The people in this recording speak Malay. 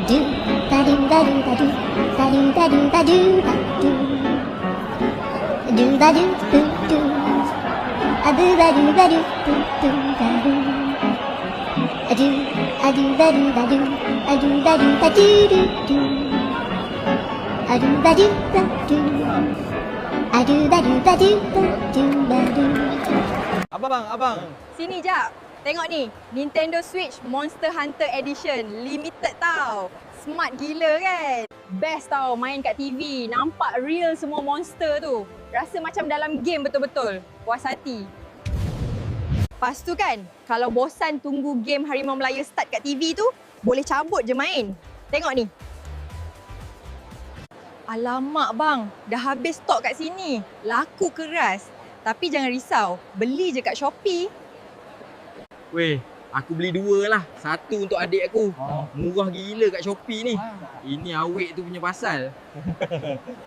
Do ba do ba do ba do ba do ba do ba do ba do. Do ba do boo do. A boo ba do ba do boo boo ba do. A do ba do ba do. A do ba do ba do do do. A do ba do ba do. A do ba do ba do ba do ba do. Abang. Sini jap. Tengok ni, Nintendo Switch Monster Hunter Edition. Limited tau. Smart gila kan? Best tau main kat TV. Nampak real semua monster tu. Rasa macam dalam game betul-betul. Puas hati. Lepas tu kan, kalau bosan tunggu game Harimau Melaya start kat TV tu, boleh cabut je main. Tengok ni. Alamak bang, dah habis stok kat sini. Laku keras. Tapi jangan risau, beli je kat Shopee. Weh, aku beli 2 lah. 1 untuk adik aku. Murah gila kat Shopee ni. Ini awet tu punya pasal.